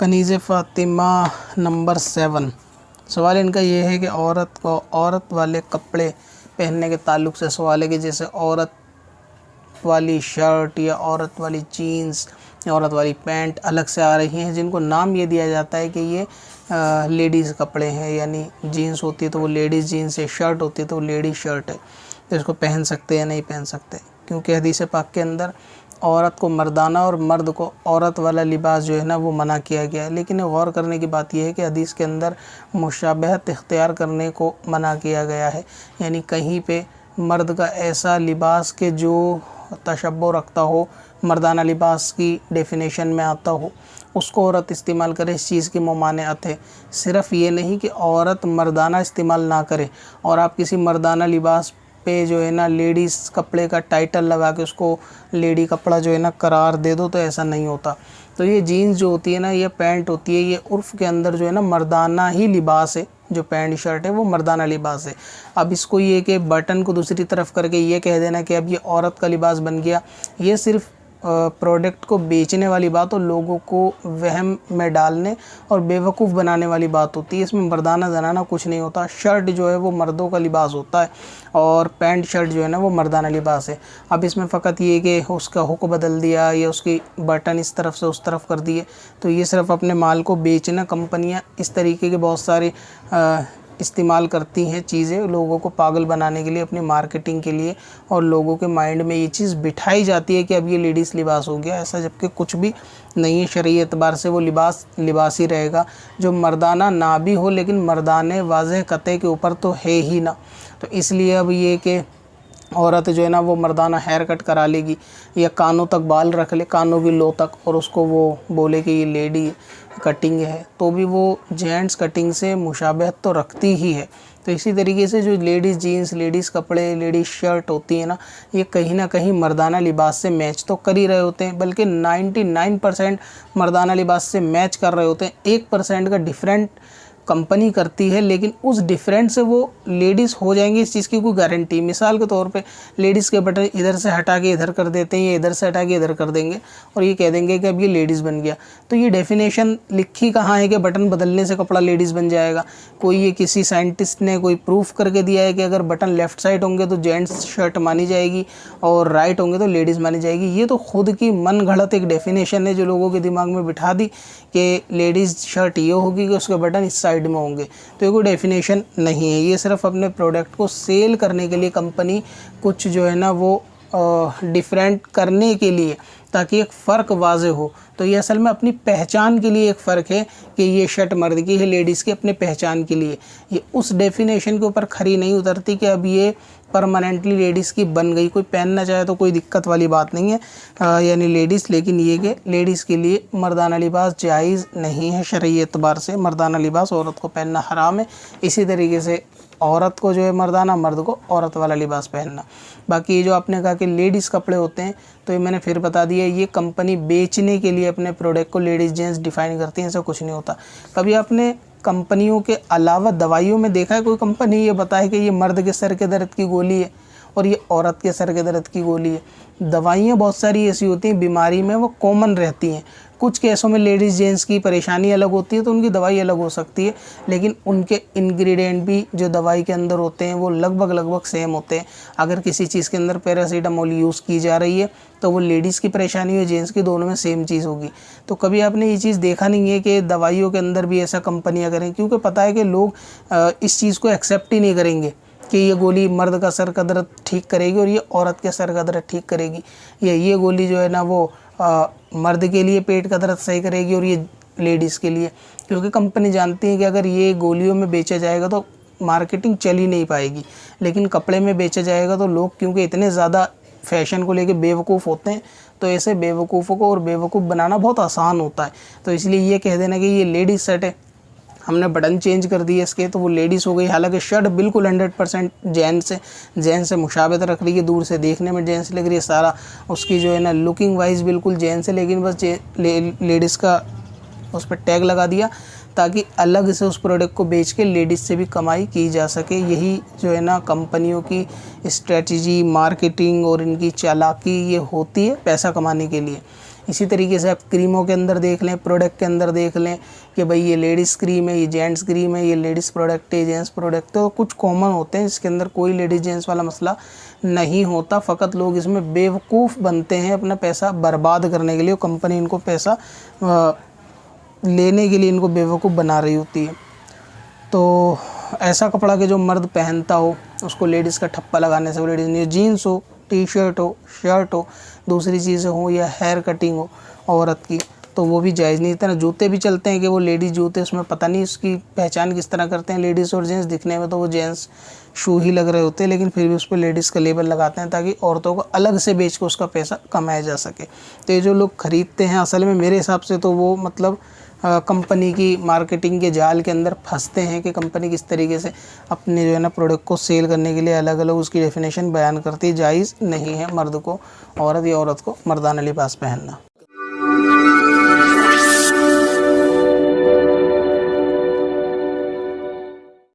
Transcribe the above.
Kaneez Fatima number 7। सवाल इनका ये है कि औरत को औरत वाले कपड़े पहनने के ताल्लुक़ से सवाल है कि जैसे औरत वाली शर्ट या औरत वाली जीन्स या औरत वाली पैंट अलग से आ रही हैं, जिनको नाम ये दिया जाता है कि ये लेडीज़ कपड़े हैं, यानी जीन्स होती है तो वो लेडीज़ जीन्स है, शर्ट होती है तो वो लेडीज़ शर्ट है, तो इसको पहन सकते या नहीं पहन सकते। क्योंकि हदीस पाक के अंदर औरत को मर्दाना और मर्द को औरत वाला लिबास जो है ना वो मना किया गया है। लेकिन गौर करने की बात यह है कि हदीस के अंदर मुशाबहत इख्तियार करने को मना किया गया है, यानी कहीं पे मर्द का ऐसा लिबास के जो तशब्बुह रखता हो, मर्दाना लिबास की डेफिनेशन में आता हो, उसको औरत इस्तेमाल करे, इस चीज़ की ममानियत है। सिर्फ़ ये नहीं कि औरत मर्दाना इस्तेमाल ना करे और आप किसी मर्दाना लिबास पे जो है ना लेडीज़ कपड़े का टाइटल लगा के उसको लेडी कपड़ा जो है ना करार दे दो, तो ऐसा नहीं होता। तो ये जीन्स जो होती है ना, ये पैंट होती है, ये उर्फ़ के अंदर जो है ना मर्दाना ही लिबास है। जो पैंट शर्ट है वो मर्दाना लिबास है। अब इसको ये कि बटन को दूसरी तरफ करके ये कह देना कि अब ये औरत का लिबास बन गया, ये सिर्फ़ प्रोडक्ट को बेचने वाली बात और लोगों को वहम में डालने और बेवकूफ़ बनाने वाली बात होती है। इसमें मर्दाना ज़नाना कुछ नहीं होता। शर्ट जो है वो मर्दों का लिबास होता है और पैंट शर्ट जो है ना वो मर्दाना लिबास है। अब इसमें फ़कत ये कि उसका हुक बदल दिया या उसकी बटन इस तरफ से उस तरफ कर दिए, तो ये सिर्फ़ अपने माल को बेचना, कंपनियां इस तरीके के बहुत सारे इस्तेमाल करती हैं चीज़ें लोगों को पागल बनाने के लिए, अपनी मार्केटिंग के लिए, और लोगों के माइंड में ये चीज़ बिठाई जाती है कि अब ये लेडीज़ लिबास हो गया, ऐसा जबकि कुछ भी नहीं है। शरई एतबार से वो लिबास लिबास ही रहेगा, जो मर्दाना ना भी हो लेकिन मर्दाने वाज़ह कते के ऊपर तो है ही ना। तो इसलिए अब ये कि औरत जो है ना वो मर्दाना हेयर कट करा लेगी या कानों तक बाल रख ले, कानों की लो तक, और उसको वो बोले कि ये लेडी कटिंग है, तो भी वो जेंट्स कटिंग से मुशाबहत तो रखती ही है। तो इसी तरीके से जो लेडीज़ जीन्स, लेडीज़ कपड़े, लेडीज़ शर्ट होती है ना, ये कहीं ना कहीं मर्दाना लिबास से मैच तो कर ही रहे होते हैं, बल्कि 99% मर्दाना लिबास से मैच कर रहे होते हैं। 1% का डिफरेंट कंपनी करती है, लेकिन उस डिफरेंट से वो लेडीज़ हो जाएंगी, इस चीज़ की कोई गारंटी। मिसाल के तौर पे लेडीज़ के बटन इधर से हटा के इधर कर देते हैं या इधर से हटा के इधर कर देंगे और ये कह देंगे कि अब ये लेडीज़ बन गया। तो ये डेफिनेशन लिखी कहाँ है कि बटन बदलने से कपड़ा लेडीज़ बन जाएगा? कोई ये किसी साइंटिस्ट ने कोई प्रूफ करके दिया है कि अगर बटन लेफ़्ट साइड होंगे तो जेंट्स शर्ट मानी जाएगी और राइट होंगे तो लेडीज़ मानी जाएगी? ये तो खुद की मन गढ़ंत एक डेफिनेशन है जो लोगों के दिमाग में बिठा दी कि लेडीज़ शर्ट ये होगी कि उसके बटन इस साइड में होंगे। तो ये कोई डेफिनेशन नहीं है, ये सिर्फ अपने प्रोडक्ट को सेल करने के लिए कंपनी कुछ जो है ना वो डिफरेंट करने के लिए, ताकि एक फ़र्क वाज़े हो। तो ये असल में अपनी पहचान के लिए एक फ़र्क है कि ये शर्ट मर्द की है, लेडीज़ की अपने पहचान के लिए। ये उस डेफिनेशन के ऊपर खरी नहीं उतरती कि अब ये परमानेंटली लेडीज़ की बन गई। कोई पहनना चाहे तो कोई दिक्कत वाली बात नहीं है, यानी लेडीज़, लेकिन ये कि लेडीज़ के लिए मर्दाना लिबास जायज़ नहीं है। शरई एतबार से मर्दाना लिबास औरत को पहनना हराम है। इसी तरीके से औरत को जो है मर्दाना, मर्द को औरत वाला लिबास पहनना। बाकी ये जो आपने कहा कि लेडीज़ कपड़े होते हैं, तो ये मैंने फिर बता दिया, ये कंपनी बेचने के लिए अपने प्रोडक्ट को लेडीज़ जेंट्स डिफ़ाइन करती हैं, ऐसा कुछ नहीं होता। कभी आपने कंपनियों के अलावा दवाइयों में देखा है कोई कंपनी ये बताए कि ये मर्द के सर के दर्द की गोली है और ये औरत के सर के दर्द की गोली है? दवाइयाँ बहुत सारी ऐसी होती हैं बीमारी में, वो कॉमन रहती हैं। कुछ केसों में लेडीज़ जेंट्स की परेशानी अलग होती है तो उनकी दवाई अलग हो सकती है, लेकिन उनके इंग्रेडिएंट भी जो दवाई के अंदर होते हैं वो लगभग सेम होते हैं। अगर किसी चीज़ के अंदर पैरासीटामोल यूज़ की जा रही है तो वो लेडीज़ की परेशानी हो, जेंट्स की, दोनों में सेम चीज़ होगी। तो कभी आपने ये चीज़ देखा नहीं है कि दवाइयों के अंदर भी ऐसा कंपनियाँ करें, क्योंकि पता है कि लोग इस चीज़ को एक्सेप्ट ही नहीं करेंगे कि ये गोली मर्द का सर का दर्द ठीक करेगी और ये औरत के सर का दर्द ठीक करेगी, या ये गोली जो है ना वो मर्द के लिए पेट का दर्द सही करेगी और ये लेडीज़ के लिए। क्योंकि कंपनी जानती है कि अगर ये गोलियों में बेचा जाएगा तो मार्केटिंग चल ही नहीं पाएगी, लेकिन कपड़े में बेचा जाएगा तो लोग, क्योंकि इतने ज़्यादा फ़ैशन को लेके बेवकूफ़ होते हैं, तो ऐसे बेवकूफ़ों को और बेवकूफ़ बनाना बहुत आसान होता है। तो इसलिए ये कह देना कि ये लेडीज़ सेट है, हमने बटन चेंज कर दिए इसके तो वो लेडीज़ हो गई, हालांकि शर्ट बिल्कुल 100% जेंट्स से मुशाबहत रख रही है, दूर से देखने में जेंट्स लग रही है, सारा उसकी जो है ना लुकिंग वाइज बिल्कुल जेंट्स है, लेकिन बस लेडीज़ का उस पर टैग लगा दिया ताकि अलग से उस प्रोडक्ट को बेच के लेडीज़ से भी कमाई की जा सके। यही जो है ना कंपनियों की स्ट्रेटजी, मार्केटिंग और इनकी चालाकी ये होती है पैसा कमाने के लिए। इसी तरीके से आप क्रीमों के अंदर देख लें, प्रोडक्ट के अंदर देख लें कि भाई ये लेडीज़ क्रीम है, ये जेंट्स क्रीम है, ये लेडीज़ प्रोडक्ट है, जेंट्स प्रोडक्ट, तो कुछ कॉमन होते हैं, इसके अंदर कोई लेडीज़ जेंट्स वाला मसला नहीं होता। फ़कत लोग इसमें बेवकूफ़ बनते हैं अपना पैसा बर्बाद करने के लिए, कंपनी इनको पैसा लेने के लिए इनको बेवकूफ़ बना रही होती है। तो ऐसा कपड़ा कि जो मर्द पहनता हो उसको लेडीज़ का ठप्पा लगाने से लेडीज़ नहीं, जीन्स हो, टी शर्ट हो, शर्ट हो, दूसरी चीज़ें हो या हेयर कटिंग हो औरत की, तो वो भी जायज़ नहीं। इतना जूते भी चलते हैं कि वो लेडीज़ जूते, उसमें पता नहीं उसकी पहचान किस तरह करते हैं लेडीज़ और जेंट्स, दिखने में तो वो जेंट्स शू ही लग रहे होते हैं, लेकिन फिर भी उस पर लेडीज़ का लेबल लगाते हैं ताकि औरतों को अलग से बेच के उसका पैसा कमाया जा सके। तो ये जो लोग ख़रीदते हैं असल में मेरे हिसाब से तो वो मतलब कंपनी की मार्केटिंग के जाल के अंदर फंसते हैं कि कंपनी किस तरीके से अपने जो है ना प्रोडक्ट को सेल करने के लिए अलग अलग उसकी डेफिनेशन बयान करती है। जायज़ नहीं है मर्द को औरत या औरत को मर्दाना लिबास पहनना।